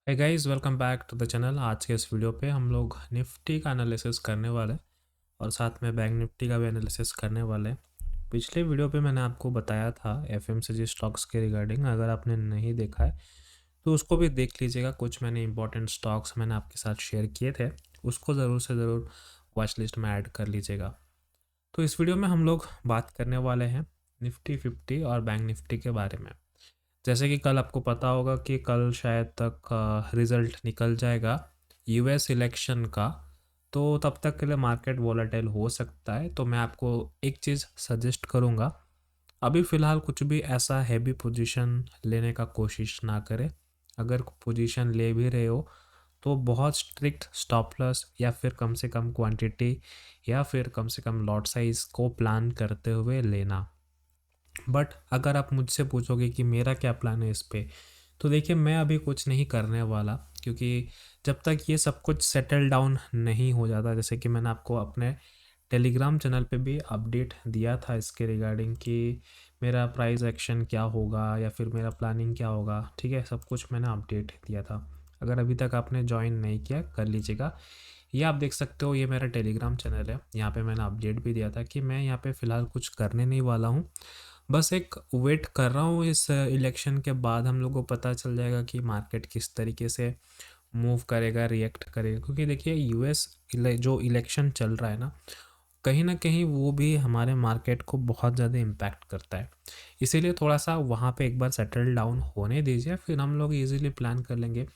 hey guys, welcome back to the channel. आज के इस वीडियो पे हम लोग निफ्टी का एनालिसिस करने वाले हैं और साथ में बैंक निफ्टी का भी एनालिसिस करने वाले हैं। पिछले वीडियो पे मैंने आपको बताया था एफएमसीजी स्टॉक्स के रिगार्डिंग। अगर आपने नहीं देखा है तो उसको भी देख लीजिएगा। कुछ मैंने इंपॉर्टेंट स्टॉक्स मैंने आपके साथ शेयर किए थे, उसको ज़रूर से ज़रूर वॉच लिस्ट में ऐड कर लीजिएगा। तो इस वीडियो में हम लोग बात करने वाले हैं निफ्टी 50 और बैंक निफ्टी के बारे में। जैसे कि कल आपको पता होगा कि कल शायद तक रिज़ल्ट निकल जाएगा यूएस इलेक्शन का। तो तब तक के लिए मार्केट वॉलेटाइल हो सकता है। तो मैं आपको एक चीज़ सजेस्ट करूँगा, अभी फ़िलहाल कुछ भी ऐसा हैवी पोजीशन लेने का कोशिश ना करें। अगर पोजीशन ले भी रहे हो तो बहुत स्ट्रिक्ट स्टॉप लॉस या फिर कम से कम क्वांटिटी या फिर कम से कम लॉट साइज़ को प्लान करते हुए लेना। बट अगर आप मुझसे पूछोगे कि मेरा क्या प्लान है इस पे, तो देखिए मैं अभी कुछ नहीं करने वाला, क्योंकि जब तक ये सब कुछ सेटल डाउन नहीं हो जाता, जैसे कि मैंने आपको अपने टेलीग्राम चैनल पे भी अपडेट दिया था इसके रिगार्डिंग कि मेरा प्राइस एक्शन क्या होगा या फिर मेरा प्लानिंग क्या होगा। ठीक है, सब कुछ मैंने अपडेट दिया था। अगर अभी तक आपने ज्वाइन नहीं किया कर लीजिएगा। ये आप देख सकते हो, ये मेरा टेलीग्राम चैनल है। यहाँ पे मैंने अपडेट भी दिया था कि मैं यहाँ पे फ़िलहाल कुछ करने नहीं वाला हूँ। बस एक वेट कर रहा हूँ, इस इलेक्शन के बाद हम लोग को पता चल जाएगा कि मार्केट किस तरीके से मूव करेगा, रिएक्ट करेगा। क्योंकि देखिए यूएस जो इलेक्शन चल रहा है ना कहीं वो भी हमारे मार्केट को बहुत ज़्यादा इम्पैक्ट करता है। इसीलिए थोड़ा सा वहाँ पे एक बार सेटल डाउन होने दीजिए, फिर हम लोग इजीली प्लान कर लेंगे।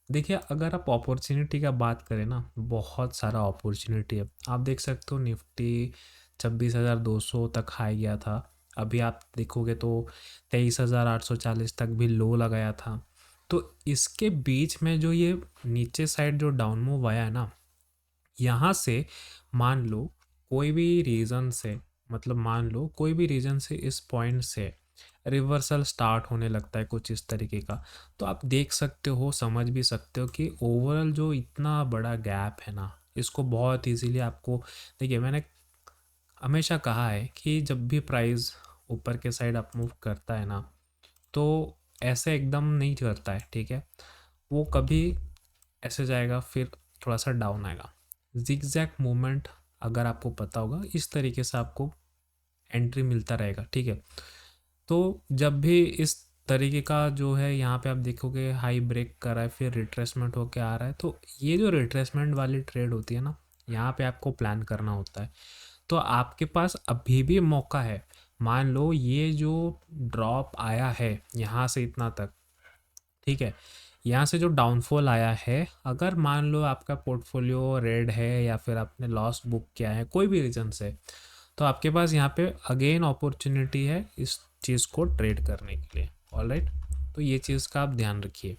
देखिए अगर आप अपॉर्चुनिटी का बात करें ना, बहुत सारा अपॉर्चुनिटी है। आप देख सकते हो निफ्टी 26,200 तक हाई गया था। अभी आप देखोगे तो 23,840 तक भी लो लगाया था। तो इसके बीच में जो ये नीचे साइड जो डाउन मूव आया है ना, यहाँ से मान लो कोई भी रीज़न से, मतलब मान लो कोई भी रीज़न से इस पॉइंट से रिवर्सल स्टार्ट होने लगता है कुछ इस तरीके का, तो आप देख सकते हो, समझ भी सकते हो कि ओवरऑल जो इतना बड़ा गैप है ना, इसको बहुत इजीली आपको, देखिए मैंने हमेशा कहा है कि जब भी प्राइस ऊपर के साइड अप मूव करता है ना, तो ऐसे एकदम नहीं करता है। ठीक है, वो कभी ऐसे जाएगा फिर थोड़ा सा डाउन आएगा, जिगजैग मूवमेंट। अगर आपको पता होगा इस तरीके से आपको एंट्री मिलता रहेगा। ठीक है, तो जब भी इस तरीके का जो है, यहाँ पे आप देखोगे हाई ब्रेक कर रहा है फिर रिट्रेसमेंट होके आ रहा है, तो ये जो रिट्रेसमेंट वाली ट्रेड होती है ना, यहाँ पे आपको प्लान करना होता है। तो आपके पास अभी भी मौका है। मान लो ये जो ड्रॉप आया है यहाँ से इतना तक, ठीक है, यहाँ से जो डाउनफॉल आया है, अगर मान लो आपका पोर्टफोलियो रेड है या फिर आपने लॉस बुक किया है कोई भी रीज़न से, तो आपके पास यहाँ पे अगेन अपॉर्चुनिटी है इस चीज़ को ट्रेड करने के लिए। ऑलराइट, तो ये चीज़ का आप ध्यान रखिए।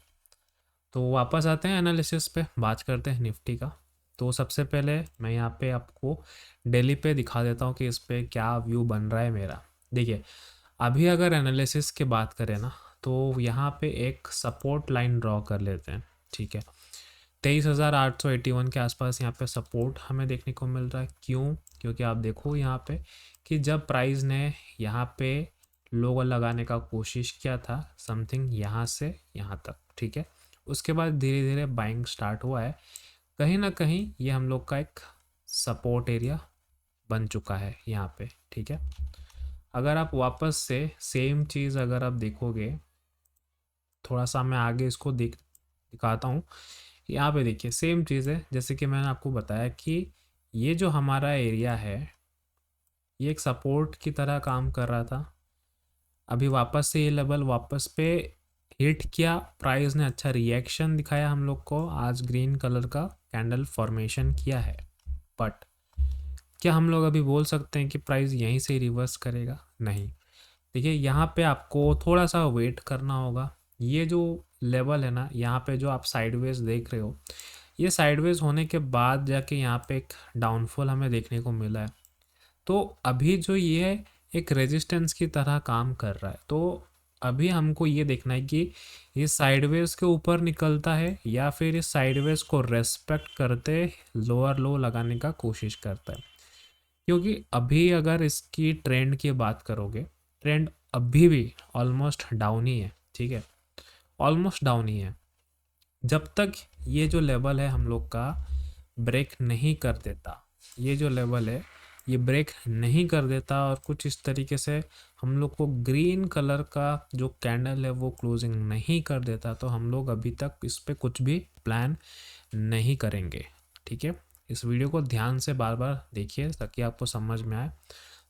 तो वापस आते हैं एनालिसिस पे, बात करते हैं निफ्टी का। तो सबसे पहले मैं यहाँ पे आपको डेली पे दिखा देता हूँ कि इस पे क्या व्यू बन रहा है मेरा। देखिए अभी अगर एनालिसिस की बात करें ना, तो यहाँ पे एक सपोर्ट लाइन ड्रॉ कर लेते हैं। ठीक है, 23,881 के आसपास यहाँ पे सपोर्ट हमें देखने को मिल रहा है। क्यों? क्योंकि आप देखो यहाँ पे कि जब प्राइस ने यहाँ पे लो लगाने का कोशिश किया था समथिंग यहाँ से यहाँ तक, ठीक है, उसके बाद धीरे धीरे बाइंग स्टार्ट हुआ है। कहीं ना कहीं ये हम लोग का एक सपोर्ट एरिया बन चुका है यहाँ पे। ठीक है, अगर आप वापस से सेम चीज़ अगर आप देखोगे, थोड़ा सा मैं आगे इसको दिखाता हूँ। यहाँ पे देखिए सेम चीज़ है, जैसे कि मैंने आपको बताया कि ये जो हमारा एरिया है, ये एक सपोर्ट की तरह काम कर रहा था। अभी वापस से ये लेवल वापस पे हिट किया, प्राइस ने अच्छा रिएक्शन दिखाया हम लोग को, आज ग्रीन कलर का कैंडल फॉर्मेशन किया है। बट क्या हम लोग अभी बोल सकते हैं कि प्राइस यहीं से रिवर्स करेगा? नहीं। देखिए यहाँ पे आपको थोड़ा सा वेट करना होगा। ये जो लेवल है ना, यहाँ पे जो आप साइडवेज देख रहे हो, ये साइडवेज होने के बाद जाके यहाँ पे एक डाउनफॉल हमें देखने को मिला है। तो अभी जो ये एक रेजिस्टेंस की तरह काम कर रहा है, तो अभी हमको ये देखना है कि ये साइडवेज के ऊपर निकलता है या फिर इस साइडवेज को रेस्पेक्ट करते लोअर लो लगाने का कोशिश करता है। क्योंकि अभी अगर इसकी ट्रेंड की बात करोगे, ट्रेंड अभी भी ऑलमोस्ट डाउन ही है। ठीक है, ऑलमोस्ट डाउन ही है। जब तक ये जो लेवल है हम लोग का ब्रेक नहीं कर देता, ये जो लेवल है ये ब्रेक नहीं कर देता और कुछ इस तरीके से हम लोग को ग्रीन कलर का जो कैंडल है वो क्लोजिंग नहीं कर देता, तो हम लोग अभी तक इस पे कुछ भी प्लान नहीं करेंगे। ठीक है, इस वीडियो को ध्यान से बार बार देखिए ताकि आपको समझ में आए।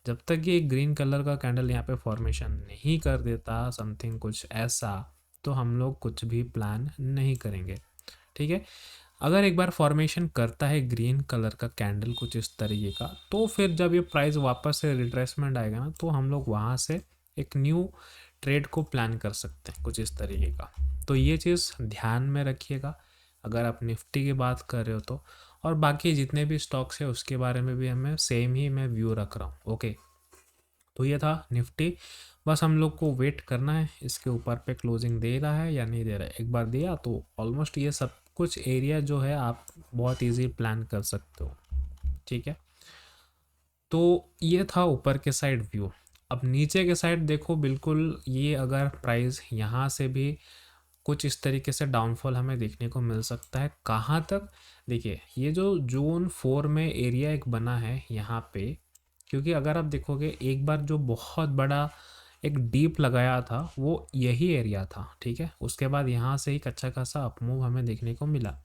जब तक ये ग्रीन कलर का कैंडल यहाँ पे फॉर्मेशन नहीं कर देता समथिंग कुछ ऐसा, तो हम लोग कुछ भी प्लान नहीं करेंगे। ठीक है, अगर एक बार फॉर्मेशन करता है ग्रीन कलर का कैंडल कुछ इस तरीके का, तो फिर जब ये प्राइस वापस से रिट्रेसमेंट आएगा ना, तो हम लोग वहाँ से एक न्यू ट्रेड को प्लान कर सकते हैं कुछ इस तरीके का। तो ये चीज़ ध्यान में रखिएगा अगर आप निफ्टी की बात कर रहे हो तो। और बाकी जितने भी स्टॉक्स है उसके बारे में भी हमें सेम ही मैं व्यू रख रहा हूँ। ओके, तो ये था निफ्टी। बस हम लोग को वेट करना है इसके ऊपर पे क्लोजिंग दे रहा है या नहीं दे रहा है। एक बार दिया तो ऑलमोस्ट ये सब कुछ एरिया जो है आप बहुत इजी प्लान कर सकते हो। ठीक है, तो ये था ऊपर के साइड व्यू। अब नीचे के साइड देखो, बिल्कुल ये अगर प्राइस यहाँ से भी कुछ इस तरीके से डाउनफॉल हमें देखने को मिल सकता है। कहाँ तक? देखिए, ये जो जोन 4 में एरिया एक बना है यहाँ पे, क्योंकि अगर आप देखोगे एक बार जो बहुत बड़ा एक डीप लगाया था वो यही एरिया था। ठीक है, उसके बाद यहाँ से एक अच्छा खासा अपमूव हमें देखने को मिला।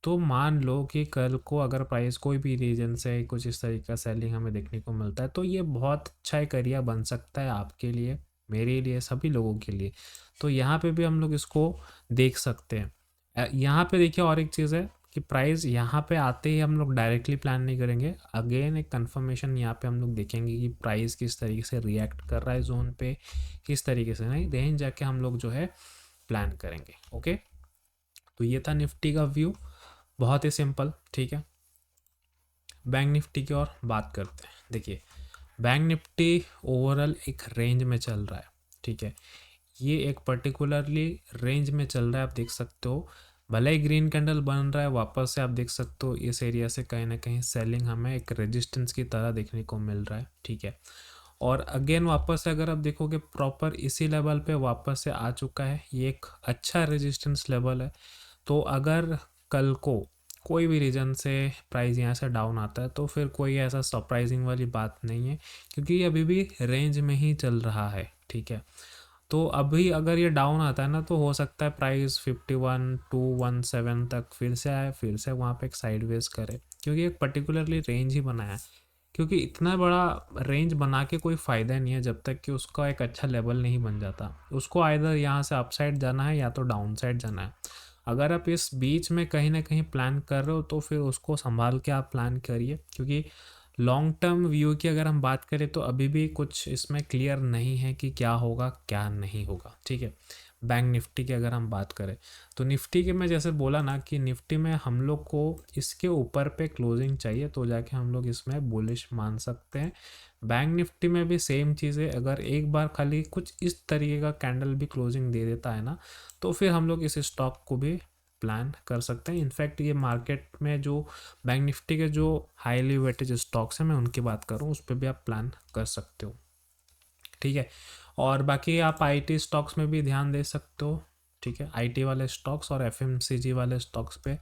तो मान लो कि कल को अगर प्राइस कोई भी रीजन से कुछ इस तरीके का सेलिंग हमें देखने को मिलता है, तो ये बहुत अच्छा एक एरिया बन सकता है आपके लिए, मेरे लिए, सभी लोगों के लिए। तो यहाँ पे भी हम लोग इसको देख सकते हैं। यहाँ पे देखिए और एक चीज़ है कि प्राइस यहाँ पे आते ही हम लोग डायरेक्टली प्लान नहीं करेंगे। अगेन एक कंफर्मेशन यहाँ पे हम लोग देखेंगे कि प्राइस किस तरीके से रिएक्ट कर रहा है जोन पे, किस तरीके से नहीं, देन जाके हम लोग जो है प्लान करेंगे। ओके, तो ये था निफ्टी का व्यू, बहुत ही सिंपल। ठीक है, बैंक निफ्टी की और बात करते हैं। देखिए, बैंक निफ्टी ओवरऑल एक रेंज में चल रहा है। ठीक है, ये एक पर्टिकुलरली रेंज में चल रहा है, आप देख सकते हो। भले ही ग्रीन कैंडल बन रहा है, वापस से आप देख सकते हो इस एरिया से कहीं ना कहीं सेलिंग हमें एक रेजिस्टेंस की तरह देखने को मिल रहा है। ठीक है, और अगेन वापस से अगर आप देखोगे प्रॉपर इसी लेवल पे वापस से आ चुका है, ये एक अच्छा रेजिस्टेंस लेवल है। तो अगर कल को कोई भी रीज़न से प्राइस यहाँ से डाउन आता है, तो फिर कोई ऐसा सरप्राइजिंग वाली बात नहीं है, क्योंकि ये अभी भी रेंज में ही चल रहा है। ठीक है, तो अभी अगर ये डाउन आता है ना, तो हो सकता है प्राइस 51 टू 17 तक फिर से आए, फिर से वहाँ पे एक साइडवेज करे, क्योंकि एक पर्टिकुलरली रेंज ही बनाया है। क्योंकि इतना बड़ा रेंज बना के कोई फ़ायदा नहीं है जब तक कि उसका एक अच्छा लेवल नहीं बन जाता। उसको आइदर यहाँ से अपसाइड जाना है या तो डाउन साइड जाना है। अगर आप इस बीच में कहीं ना कहीं प्लान कर रहे हो, तो फिर उसको संभाल के आप प्लान करिए, क्योंकि लॉन्ग टर्म व्यू की अगर हम बात करें तो अभी भी कुछ इसमें क्लियर नहीं है कि क्या होगा क्या नहीं होगा। ठीक है, बैंक निफ्टी की अगर हम बात करें तो निफ्टी के मैं जैसे बोला ना कि निफ्टी में हम लोग को इसके ऊपर पे क्लोजिंग चाहिए, तो जाके हम लोग इसमें बुलिश मान सकते हैं। बैंक निफ्टी में भी सेम चीज़ है, अगर एक बार खाली कुछ इस तरीके का कैंडल भी क्लोजिंग दे देता है ना, तो फिर हम लोग इस स्टॉक को भी प्लान कर सकते हैं। इनफैक्ट ये मार्केट में जो बैंक निफ्टी के जो हाईली वेटेज स्टॉक्स हैं, मैं उनकी बात करूँ, उस पर भी आप प्लान कर सकते हो। ठीक है, और बाकी आप आईटी स्टॉक्स में भी ध्यान दे सकते हो। ठीक है, आईटी वाले स्टॉक्स और एफएमसीजी वाले स्टॉक्स पे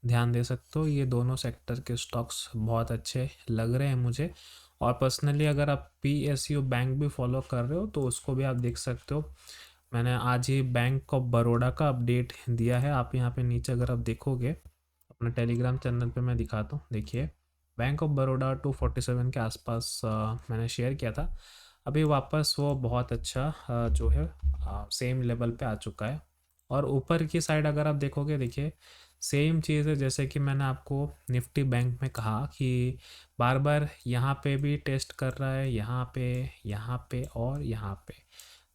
ध्यान दे सकते हो। ये दोनों सेक्टर के स्टॉक्स बहुत अच्छे लग रहे हैं मुझे। और पर्सनली अगर आप पीएसयू बैंक भी फॉलो कर रहे हो तो उसको भी आप देख सकते हो। मैंने आज ही बैंक ऑफ बड़ौदा का अपडेट दिया है। आप यहाँ पे नीचे अगर आप देखोगे अपना टेलीग्राम चैनल पे मैं दिखाता हूँ। देखिए, बैंक ऑफ बड़ौदा 247 के आसपास मैंने शेयर किया था। अभी वापस वो बहुत अच्छा जो है सेम लेवल पे आ चुका है। और ऊपर की साइड अगर आप देखोगे, देखिए सेम चीज़ है जैसे कि मैंने आपको निफ्टी बैंक में कहा कि बार बार यहाँ पे भी टेस्ट कर रहा है, यहाँ पे और यहाँ पे।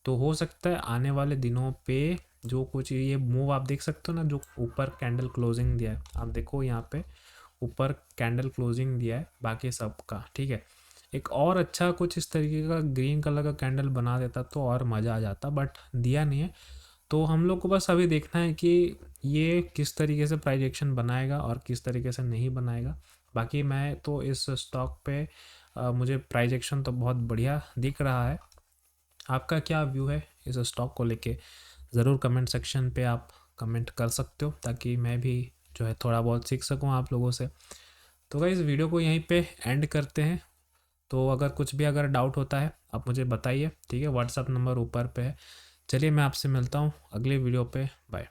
तो हो सकता है आने वाले दिनों पे जो कुछ ये मूव आप देख सकते हो ना, जो ऊपर कैंडल क्लोजिंग दिया है, आप देखो यहाँ पे ऊपर कैंडल क्लोजिंग दिया है बाकी सब का। ठीक है, एक और अच्छा कुछ इस तरीके का ग्रीन कलर का कैंडल बना देता तो और मज़ा आ जाता, बट दिया नहीं है। तो हम लोग को बस अभी देखना है कि ये किस तरीके से प्राइस एक्शन बनाएगा और किस तरीके से नहीं बनाएगा। बाकी मैं तो इस स्टॉक पे मुझे प्राइस एक्शन तो बहुत बढ़िया दिख रहा है। आपका क्या व्यू है इस स्टॉक को लेके, ज़रूर कमेंट सेक्शन पे आप कमेंट कर सकते हो, ताकि मैं भी जो है थोड़ा बहुत सीख सकूँ आप लोगों से। तो गाइस वीडियो को यहीं पे एंड करते हैं। तो अगर कुछ भी अगर डाउट होता है आप मुझे बताइए, ठीक है। व्हाट्सअप नंबर ऊपर पे है। चलिए मैं आपसे मिलता हूँ अगले वीडियो पे। बाय।